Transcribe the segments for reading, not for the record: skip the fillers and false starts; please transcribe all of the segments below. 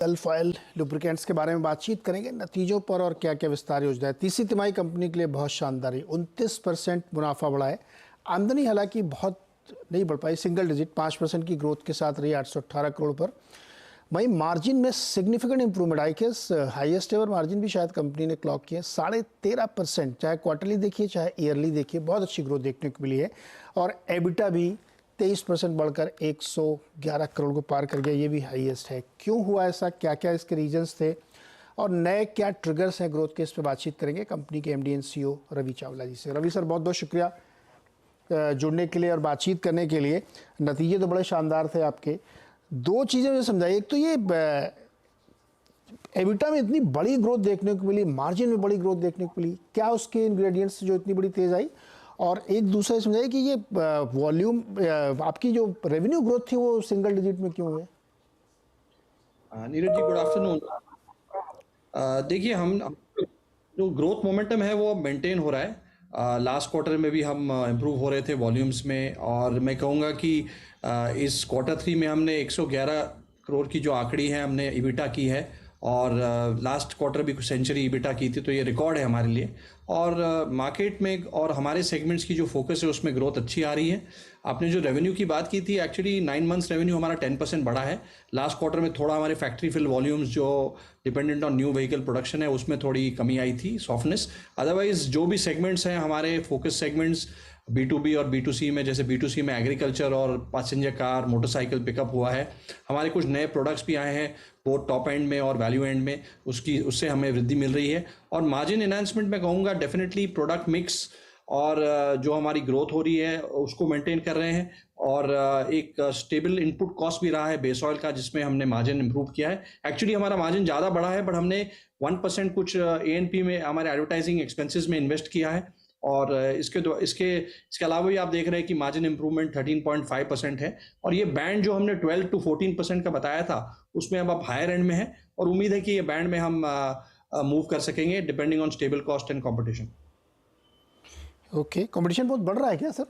Gulf oil lubricants के बारे में बातचीत करेंगे, नतीजों पर और क्या क्या विस्तार योजना है। तीसरी तिमाही कंपनी के लिए बहुत शानदार रही, 29% मुनाफा बढ़ा है। आमदनी हालांकि बहुत नहीं बढ़ पाई, सिंगल डिजिट 5% की ग्रोथ के साथ रही 818 करोड़ पर। वहीं मार्जिन में सिग्निफिकेंट इंप्रूवमेंट आई के हाईएस्ट एवर मार्जिन भी शायद कंपनी ने क्लॉक किया 13.5%, चाहे क्वार्टरली देखिए चाहे ईयरली देखिए, बहुत अच्छी ग्रोथ देखने को मिली है। और एबिटा भी 23% बढ़कर 111 करोड़ को पार कर गया, ये भी हाईएस्ट है। क्यों हुआ ऐसा, क्या क्या इसके रीजंस थे और नए क्या ट्रिगर्स हैं ग्रोथ के, इस पर बातचीत करेंगे कंपनी के MD and CEO Ravi Chawla ji से। रवि सर, बहुत बहुत शुक्रिया जुड़ने के लिए और बातचीत करने के लिए। नतीजे तो बड़े शानदार थे आपके। दो चीज़ें मुझे समझाइए, एक तो ये एबिटा में इतनी बड़ी ग्रोथ देखने को मिली, मार्जिन में बड़ी ग्रोथ देखने को मिली, क्या उसके इंग्रेडिएंट्स जो इतनी बड़ी तेज़ आई, और एक दूसरा समझाइए कि ये वॉल्यूम आपकी जो रेवेन्यू ग्रोथ थी वो सिंगल डिजिट में क्यों है? Neeraj ji, good afternoon. देखिए, हम जो ग्रोथ मोमेंटम है वो मेंटेन हो रहा है। लास्ट क्वार्टर में भी हम इम्प्रूव हो रहे थे वॉल्यूम्स में, और मैं कहूँगा कि इस Q3 में हमने 111 करोड़ की जो आंकड़ी है हमने इबिटा की है, और लास्ट क्वार्टर भी कुछ सेंचुरी इबिटा की थी, तो ये रिकॉर्ड है हमारे लिए। और मार्केट में और हमारे सेगमेंट्स की जो फोकस है उसमें ग्रोथ अच्छी आ रही है। आपने जो रेवेन्यू की बात की थी, एक्चुअली 9 मंथ्स रेवेन्यू हमारा 10% बढ़ा है। लास्ट क्वार्टर में थोड़ा हमारे फैक्ट्री फिल वॉल्यूम्स जो dependent on new vehicle production है उसमें थोड़ी कमी आई थी, सॉफ्टनेस। अदरवाइज जो भी सेगमेंट्स हैं हमारे फोकस सेगमेंट्स B2B और B2C में, जैसे B2C में एग्रीकल्चर और पैसेंजर कार मोटरसाइकिल पिकअप हुआ है। हमारे कुछ नए प्रोडक्ट्स भी आए हैं बोथ टॉप एंड में और वैल्यू एंड में, उससे हमें वृद्धि मिल रही है। और मार्जिन एनहांसमेंट में कहूँगा डेफिनेटली प्रोडक्ट मिक्स और जो हमारी ग्रोथ हो रही है उसको मेंटेन कर रहे हैं। और एक स्टेबल इनपुट कॉस्ट भी रहा है बेस ऑयल का, जिसमें हमने मार्जिन इंप्रूव किया है। एक्चुअली हमारा मार्जिन ज़्यादा बढ़ा है, बट हमने 1% कुछ A&P में हमारे एडवर्टाइजिंग एक्सपेंसेस में इन्वेस्ट किया है। और इसके अलावा भी आप देख रहे हैं कि मार्जिन इंप्रूवमेंट 13.5% है। और ये बैंड जो हमने 12 to 14% का बताया था उसमें अब आप हायर एंड में है, और उम्मीद है कि ये बैंड में हम मूव कर सकेंगे depending on stable cost and competition. Okay, competition बहुत बढ़ रहा है क्या सर?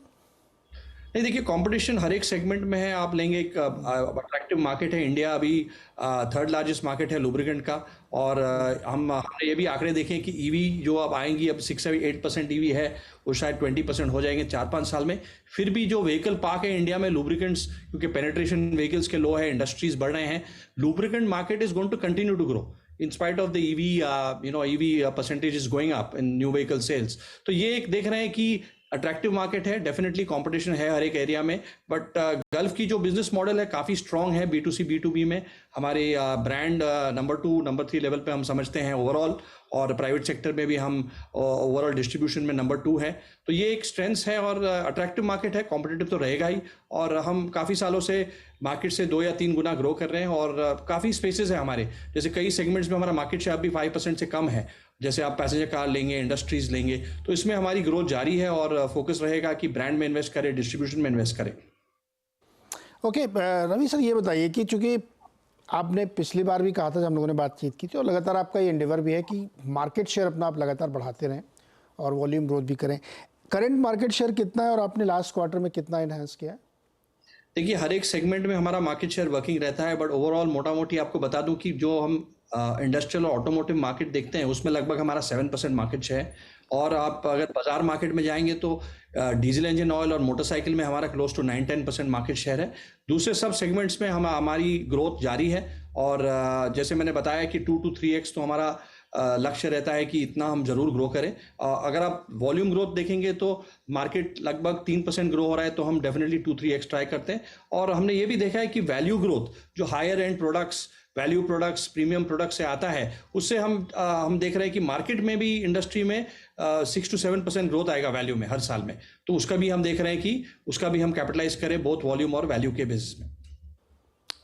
नहीं, देखिए, कंपटीशन हर एक सेगमेंट में है। आप लेंगे, एक अट्रैक्टिव मार्केट है इंडिया, अभी थर्ड लार्जेस्ट मार्केट है लुब्रिकेंट का। और हमने ये भी आंकड़े देखे कि ईवी जो अब आएंगी, अब 6-8% ईवी है, वो शायद 20% हो जाएंगे 4-5 साल में। फिर भी जो व्हीकल पार्क है इंडिया में लुब्रिकेंट्स, क्योंकि पेनिट्रेशन व्हीकल्स के लो है, इंडस्ट्रीज बढ़ रहे हैं, lubricant market is going to continue to grow in spite of the EV percentage is going up in new vehicle sales। तो ये एक देख रहे हैं कि अट्रैक्टिव मार्केट है, डेफिनेटली कंपटीशन है हर एक एरिया में। बट गल्फ की जो बिजनेस मॉडल है काफ़ी स्ट्रांग है B2C B2B में। हमारे ब्रांड नंबर 2 नंबर 3 लेवल पे हम समझते हैं ओवरऑल, और प्राइवेट सेक्टर में भी हम ओवरऑल डिस्ट्रीब्यूशन में नंबर 2 है। तो ये एक स्ट्रेंथ है, और अट्रैक्टिव मार्केट है, कॉम्पिटिटिव तो रहेगा ही। और हम काफ़ी सालों से मार्केट से 2 या 3 गुना ग्रो कर रहे हैं, और काफ़ी स्पेसेस है हमारे। जैसे कई सेगमेंट्स में हमारा मार्केट शेयर अभी 5% से कम है, जैसे आप पैसेंजर कार लेंगे, इंडस्ट्रीज लेंगे, तो इसमें हमारी ग्रोथ जारी है। और फोकस रहेगा कि ब्रांड में इन्वेस्ट करें, डिस्ट्रीब्यूशन में इन्वेस्ट करें। ओके, रवि सर, ये बताइए कि चूंकि आपने पिछली बार भी कहा था जब हम लोगों ने बातचीत की थी, और लगातार आपका ये एंडेवर भी है कि मार्केट शेयर अपना आप लगातार बढ़ाते रहें और वॉल्यूम ग्रोथ भी करें। करंट मार्केट शेयर कितना है और आपने लास्ट क्वार्टर में कितना इन्हांस किया है? देखिए, हर एक सेगमेंट में हमारा मार्केट शेयर वर्किंग रहता है, बट ओवरऑल मोटा मोटी आपको बता दूं कि जो हम इंडस्ट्रियल और ऑटोमोटिव मार्केट देखते हैं उसमें लगभग हमारा 7% मार्केट शेयर है। और आप अगर बाजार मार्केट में जाएंगे तो डीजल इंजन ऑयल और मोटरसाइकिल में हमारा क्लोज टू 9-10% मार्केट शेयर है। दूसरे सब सेगमेंट्स में हमारी ग्रोथ जारी है। और जैसे मैंने बताया कि 2 to 3x तो हमारा लक्ष्य रहता है कि इतना हम जरूर ग्रो करें। अगर आप वॉल्यूम ग्रोथ देखेंगे तो मार्केट लगभग 3% ग्रो हो रहा है, तो हम डेफिनेटली 2-3x ट्राई करते हैं। और हमने ये भी देखा है कि वैल्यू ग्रोथ जो higher end products, value products, premium products से आता है, उससे हम देख रहे हैं कि मार्केट में भी, इंडस्ट्री में 6 to 7% ग्रोथ आएगा वैल्यू में हर साल में। तो उसका भी हम देख रहे हैं कि उसका भी हम कैपिटलाइज करें बोथ वॉल्यूम और वैल्यू के बेसिस में।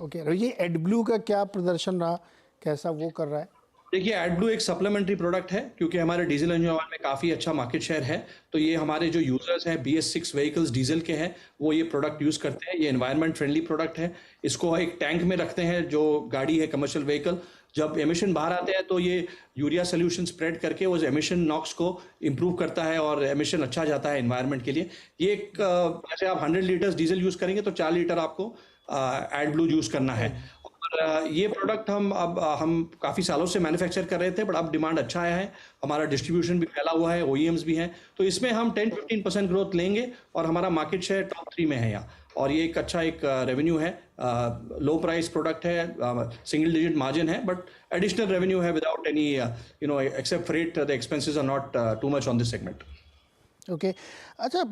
ओके, रवि जी, एडब्लू का क्या प्रदर्शन रहा, कैसा वो कर रहा है? देखिए, एडब्लू एक सप्लीमेंट्री प्रोडक्ट है, क्योंकि हमारे डीजल इंजन ऑयल में काफ़ी अच्छा मार्केट शेयर है। तो ये हमारे जो यूजर्स हैं BS6 व्हीकल्स डीजल के हैं, वो ये प्रोडक्ट यूज़ करते हैं। ये एनवायरनमेंट फ्रेंडली प्रोडक्ट है। इसको एक टैंक में रखते हैं, जो गाड़ी है कमर्शियल व्हीकल, जब एमिशन बाहर आते हैं तो ये यूरिया सोल्यूशन स्प्रेड करके उस एमिशन नॉक्स को इम्प्रूव करता है, और एमिशन अच्छा जाता है एनवायरनमेंट के लिए। ये एक जैसे आप 100 लीटर्स डीजल यूज़ करेंगे तो 4 लीटर आपको एडब्लू यूज़ करना है। और ये प्रोडक्ट हम काफ़ी सालों से मैन्युफैक्चर कर रहे थे, बट अब डिमांड अच्छा आया है, हमारा डिस्ट्रीब्यूशन भी फैला हुआ है, ओईएम्स भी हैं, तो इसमें हम 10-15% ग्रोथ लेंगे और हमारा मार्केट शेयर टॉप 3 में है यहाँ। और ये एक अच्छा एक रेवेन्यू है, लो प्राइस प्रोडक्ट है, सिंगल डिजिट मार्जिन है, बट एडिशनल रेवेन्यू है without any except freight, the expenses are not too much on this segment. Okay. अच्छा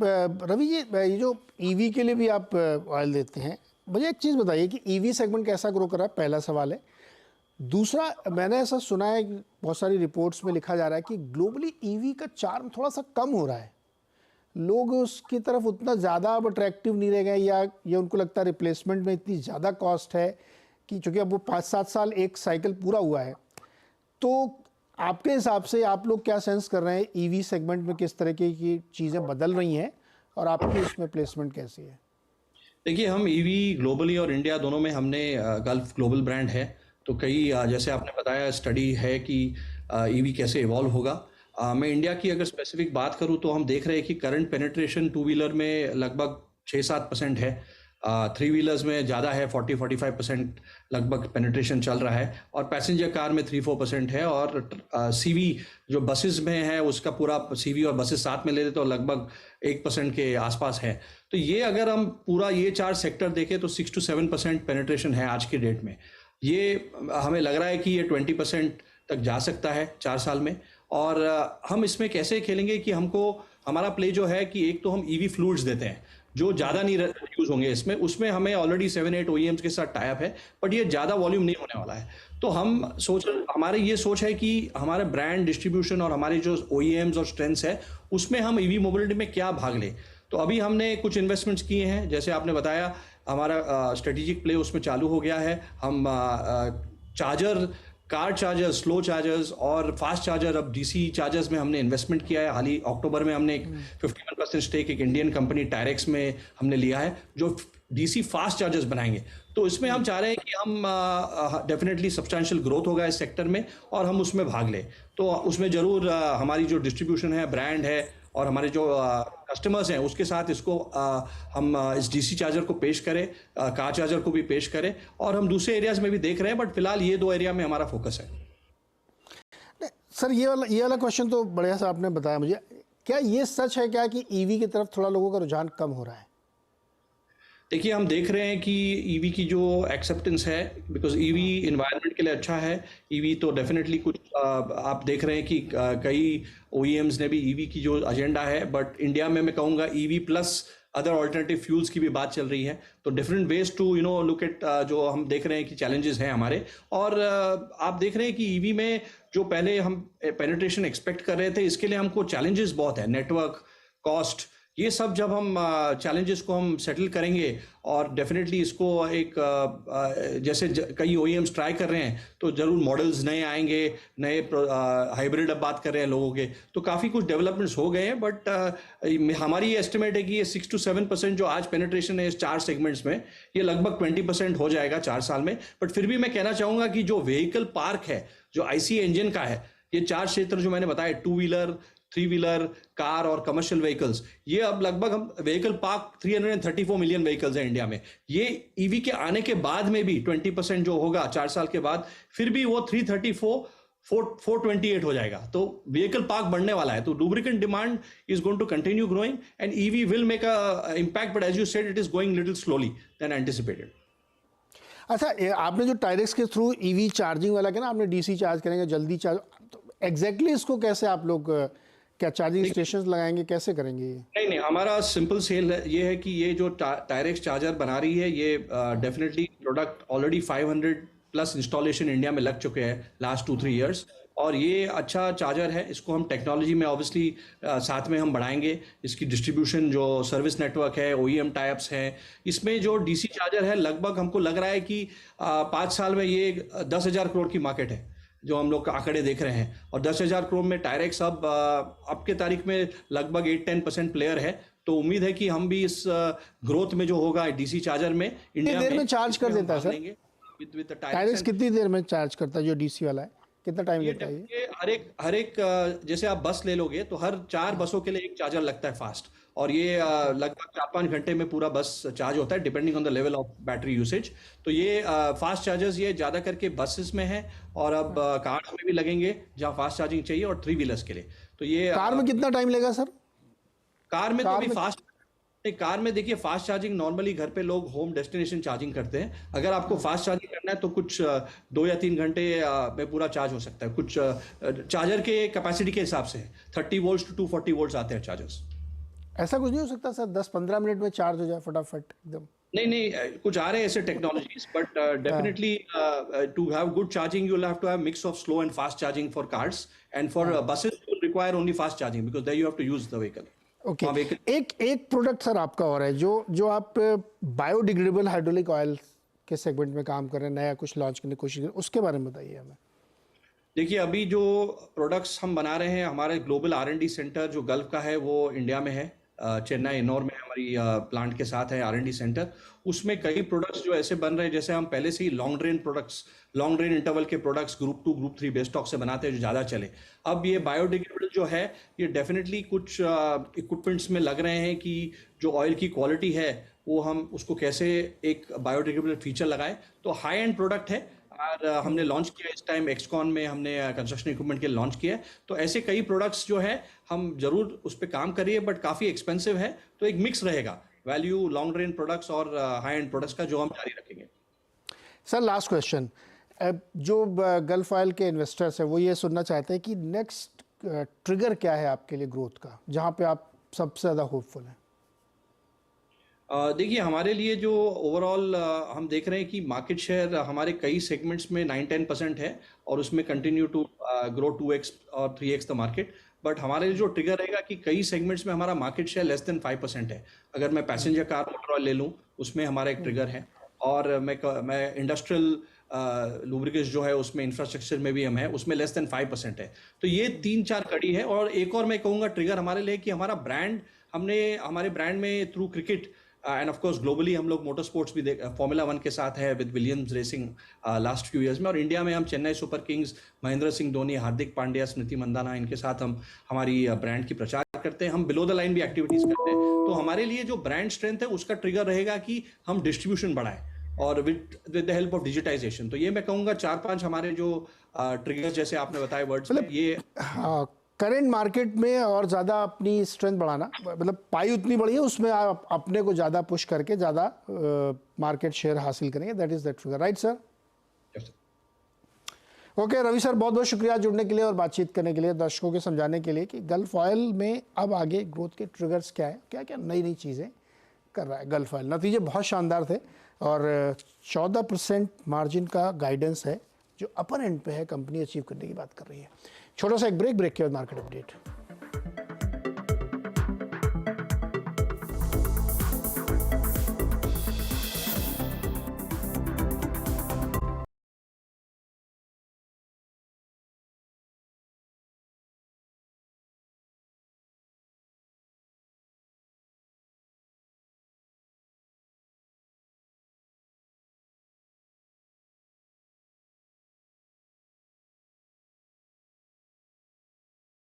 रवि जी, ये जो ईवी के लिए भी आप ऑयल देते हैं, मुझे एक चीज़ बताइए कि ईवी सेगमेंट कैसा ग्रो कर रहा है, पहला सवाल है। दूसरा, मैंने ऐसा सुना है कि बहुत सारी रिपोर्ट्स में लिखा जा रहा है कि ग्लोबली ईवी का चार्म थोड़ा सा कम हो रहा है, लोग उसकी तरफ उतना ज़्यादा अब अट्रैक्टिव नहीं रह गए, या ये उनको लगता है रिप्लेसमेंट में इतनी ज़्यादा कॉस्ट है कि चूँकि अब वो 5-7 साल एक साइकिल पूरा हुआ है। तो आपके हिसाब से आप लोग क्या सेंस कर रहे हैं, ईवी सेगमेंट में किस तरह की चीज़ें बदल रही हैं और आपकी उसमें प्लेसमेंट कैसी है? देखिए, हम ईवी ग्लोबली और इंडिया दोनों में हमने गल्फ ग्लोबल ब्रांड है, तो कई जैसे आपने बताया स्टडी है कि ईवी कैसे इवॉल्व होगा। मैं इंडिया की अगर स्पेसिफिक बात करूं तो हम देख रहे हैं कि करंट पेनिट्रेशन टू व्हीलर में लगभग 6-7% है, थ्री व्हीलर्स में ज़्यादा है, 40-45% लगभग पेनिट्रेशन चल रहा है, और पैसेंजर कार में 3-4% है, और सीवी जो बसेस में है उसका पूरा सीवी और बसेस साथ में ले लेते तो लगभग 1% के आसपास है। तो ये अगर हम पूरा ये 4 सेक्टर देखें तो 6-7% पेनिट्रेशन है आज की डेट में। ये हमें लग रहा है कि ये 20% तक जा सकता है 4 साल में। और हम इसमें कैसे खेलेंगे कि हमको हमारा प्ले जो है कि एक तो हम ईवी फ्लूइड्स देते हैं जो ज़्यादा नहीं यूज़ होंगे इसमें, उसमें हमें ऑलरेडी 7-8 ओईएम्स के साथ टाई अप है, बट ये ज़्यादा वॉल्यूम नहीं होने वाला है। तो हमारी ये सोच है कि हमारे ब्रांड डिस्ट्रीब्यूशन और हमारे जो ओईएम्स और स्ट्रेंथ्स है उसमें हम ईवी मोबिलिटी में क्या भाग लें। तो अभी हमने कुछ इन्वेस्टमेंट्स किए हैं, जैसे आपने बताया हमारा स्ट्रेटेजिक प्ले उसमें चालू हो गया है। हम charger, car chargers, slow chargers और फास्ट चार्जर, अब डीसी चार्जर्स में हमने इन्वेस्टमेंट किया है। हाल ही अक्टूबर में हमने एक 51% स्टेक एक इंडियन कंपनी टायरेक्स में हमने लिया है जो डीसी फास्ट चार्जर्स बनाएंगे। तो इसमें हम चाह रहे हैं कि हम डेफिनेटली सब्सटैंशियल ग्रोथ होगा इस सेक्टर में और हम उसमें भाग लें। तो उसमें ज़रूर हमारी जो डिस्ट्रीब्यूशन है, ब्रांड है और हमारे जो कस्टमर्स हैं उसके साथ इसको हम इस डीसी चार्जर को पेश करें, कार चार्जर को भी पेश करें, और हम दूसरे एरियाज में भी देख रहे हैं, बट फिलहाल ये 2 एरिया में हमारा फोकस है। सर ये वाला क्वेश्चन तो बढ़िया सा आपने बताया मुझे। क्या ये सच है क्या कि ईवी की तरफ थोड़ा लोगों का रुझान कम हो रहा है? देखिए, हम देख रहे हैं कि ईवी की जो एक्सेप्टेंस है, बिकॉज ईवी इन्वायरमेंट के लिए अच्छा है। ईवी तो डेफिनेटली कुछ आप देख रहे हैं कि कई ओईएम्स ने भी ईवी की जो एजेंडा है, बट इंडिया में मैं कहूँगा EV plus other alternative fuels की भी बात चल रही है। तो different ways to look at, जो हम देख रहे हैं कि चैलेंजेस हैं हमारे, और आप देख रहे हैं कि ईवी में जो पहले हम पेनिट्रेशन एक्सपेक्ट कर रहे थे, इसके लिए हमको चैलेंजेस बहुत है, नेटवर्क, कॉस्ट, ये सब जब हम चैलेंजेस को हम सेटल करेंगे और डेफिनेटली इसको एक जैसे कई ओईएम्स ट्राई कर रहे हैं तो ज़रूर मॉडल्स नए आएंगे, नए हाइब्रिड अब बात कर रहे हैं लोगों के, तो काफ़ी कुछ डेवलपमेंट्स हो गए हैं। बट हमारी ये एस्टिमेट है कि ये 6-7% जो आज पेनिट्रेशन है इस 4 सेगमेंट्स में, ये लगभग 20% हो जाएगा 4 साल में। बट फिर भी मैं कहना चाहूँगा कि जो व्हीकल पार्क है जो आईसी इंजन का है, ये 4 क्षेत्र जो मैंने बताया, 2 व्हीलर, 3 व्हीलर, कार और कमर्शियल व्हीकल्स, ये अब लगभग हम व्हीकल पार्क 334 मिलियन व्हीकल्स हैं इंडिया में। ये ईवी के आने के बाद में भी 20% जो होगा 4 साल के बाद, फिर भी वो 428 हो जाएगा। तो व्हीकल पार्क बढ़ने वाला है, तो lubricant demand is going to continue growing and EV will make a impact, but as you said it is going little slowly than anticipated. अच्छा, आपने जो टायरेक्स के थ्रू ईवी चार्जिंग वाला किया ना, आपने डीसी चार्ज करेंगे, जल्दी चार्ज, तो एग्जैक्टली इसको कैसे आप लोग, क्या चार्जिंग स्टेशन लगाएंगे, कैसे करेंगे ये? नहीं, हमारा सिंपल सेल ये है कि ये जो टायरेक्स चार्जर बना रही है, ये definitely product already 500 plus installation India में लग चुके हैं लास्ट 2-3 ईयर्स, और ये अच्छा चार्जर है। इसको हम टेक्नोलॉजी में ऑब्वियसली साथ में हम बढ़ाएंगे, इसकी डिस्ट्रीब्यूशन, जो सर्विस नेटवर्क है, ओईएम टाइप्स हैं, इसमें जो डीसी चार्जर है लगभग हमको लग रहा है कि 5 साल में ये 10,000 करोड़ की मार्केट है जो हम लोग आंकड़े देख रहे हैं, और 10,000 करोड़ में टायरेक्स अब के तारीख में लगभग 8-10% प्लेयर है। तो उम्मीद है कि हम भी इस ग्रोथ में जो होगा डीसी चार्जर में इंडिया देर में चार्ज कर देता है सर? टायरेक्स कितनी देर में चार्ज करता है जो डीसी वाला है? कितना टाइम ये लेता है ये? ये हर एक जैसे आप बस ले लोगे तो हर 4 बसों के लिए एक चार्जर लगता है फास्ट, और ये लगभग 4-5 घंटे में पूरा बस चार्ज होता है depending on the level of battery usage. तो ये फास्ट चार्जर्स ये ज़्यादा करके बसेस में है, और अब कार्स में भी लगेंगे जहाँ फास्ट चार्जिंग चाहिए, और 3 व्हीलर्स के लिए। तो ये कार में कितना टाइम लेगा सर? कार में तो कार अभी में फास्ट नहीं, कार में देखिए फास्ट चार्जिंग नॉर्मली घर पे लोग होम डेस्टिनेशन चार्जिंग करते हैं। अगर आपको फास्ट चार्जिंग करना है तो कुछ 2 या 3 घंटे में पूरा चार्ज हो सकता है। कुछ चार्जर के कैपेसिटी के हिसाब से 30 वोल्ट्स टू 240 वोल्ट्स आते हैं चार्जर्स। ऐसा कुछ नहीं हो सकता सर 10-15 मिनट में चार्ज हो जाए फटाफट एकदम? नहीं नहीं, कुछ आ रहे हैं ऐसे technologies, but definitely to have good charging you will have to have mix of slow and fast charging for cars, and for buses you require only fast charging because there you have to use the vehicle. Okay, एक product sir आपका और है जो आप biodegradable hydraulic oil के segment में काम कर रहे हैं, नया कुछ लॉन्च करने की कोशिश कर रहे हैं, उसके बारे में बताइए हमें। देखिए अभी जो प्रोडक्ट्स हम बना रहे हैं, हमारे ग्लोबल R&D सेंटर जो गल्फ का है वो इंडिया में है, चेन्नई इनोर में हमारी प्लांट के साथ है R&D सेंटर। उसमें कई प्रोडक्ट्स जो ऐसे बन रहे हैं, जैसे हम पहले से ही लॉन्ग ड्रेन इंटरवल के products group 2 group 3 base stock से बनाते हैं जो ज़्यादा चले। अब ये बायोडिग्रेडेबल जो है ये डेफिनेटली कुछ इक्विपमेंट्स में लग रहे हैं कि जो ऑयल की क्वालिटी है वो हम उसको कैसे एक बायोडिग्रेडेबल फीचर लगाए। तो हाई एंड प्रोडक्ट है, और हमने लॉन्च किया इस टाइम एक्सकॉन में, हमने कंस्ट्रक्शन इक्विपमेंट के लॉन्च किया है। तो ऐसे कई प्रोडक्ट्स जो है हम जरूर उस पर काम करिए, बट काफ़ी एक्सपेंसिव है, तो एक मिक्स रहेगा वैल्यू लॉन्ग रेंज प्रोडक्ट्स और हाई एंड प्रोडक्ट्स का, जो हम जारी रखेंगे। सर लास्ट क्वेश्चन, जो गल्फ ऑयल के इन्वेस्टर्स हैं वो ये सुनना चाहते हैं कि नेक्स्ट ट्रिगर क्या है आपके लिए ग्रोथ का, जहाँ पे आप सबसे ज़्यादा होपफुल हैं? देखिए हमारे लिए जो ओवरऑल हम देख रहे हैं कि मार्केट शेयर हमारे कई सेगमेंट्स में 9-10% है, और उसमें कंटिन्यू टू ग्रो 2x और 3x द मार्केट। बट हमारे लिए जो ट्रिगर रहेगा कि कई सेगमेंट्स में हमारा मार्केट शेयर लेस देन 5% है। अगर मैं पैसेंजर कार मोटर ऑयल ले लूँ उसमें हमारा एक ट्रिगर है, और मैं इंडस्ट्रियल लुब्रिकेंट्स जो है उसमें इंफ्रास्ट्रक्चर में भी हम है, उसमें लेस देन 5% है। तो ये 3-4 कड़ी है। और एक और मैं कहूँगा ट्रिगर हमारे लिए कि हमारा ब्रांड, हमारे ब्रांड में through cricket end of course globally हम लोग मोटर स्पोर्ट्स भी फॉर्मूला 1 के साथ है with Williams racing last few years में, और इंडिया में हम चेन्नई सुपर किंग्स, महेंद्र सिंह धोनी, हार्दिक पांड्या, स्मृति मंदाना, इनके साथ हम हमारी ब्रांड की प्रचार करते हैं। हम बिलो द लाइन भी एक्टिविटीज करते हैं। तो हमारे लिए जो ब्रांड स्ट्रेंथ है उसका ट्रिगर रहेगा कि हम डिस्ट्रीब्यूशन बढ़ाएं, और with the help of digitisation. तो ये मैं कहूँगा 4-5 हमारे जो ट्रिगर्स जैसे आपने बताए वर्ड्स में, ये हाँ, करंट मार्केट में और ज़्यादा अपनी स्ट्रेंथ बढ़ाना, मतलब पाई उतनी बड़ी है उसमें आप अपने को ज़्यादा पुश करके ज़्यादा मार्केट शेयर हासिल करेंगे, that is the trigger, right sir? Okay Ravi sir, बहुत बहुत शुक्रिया जुड़ने के लिए और बातचीत करने के लिए, दर्शकों के समझाने के लिए कि गल्फ ऑयल में अब आगे ग्रोथ के ट्रिगर्स क्या है, क्या क्या नई नई चीज़ें कर रहा है गल्फ ऑयल। नतीजे बहुत शानदार थे, और 14% मार्जिन का गाइडेंस है जो अपर एंड पे है, कंपनी अचीव करने की बात कर रही है। छोटा सा एक ब्रेक के बाद मार्केट अपडेट।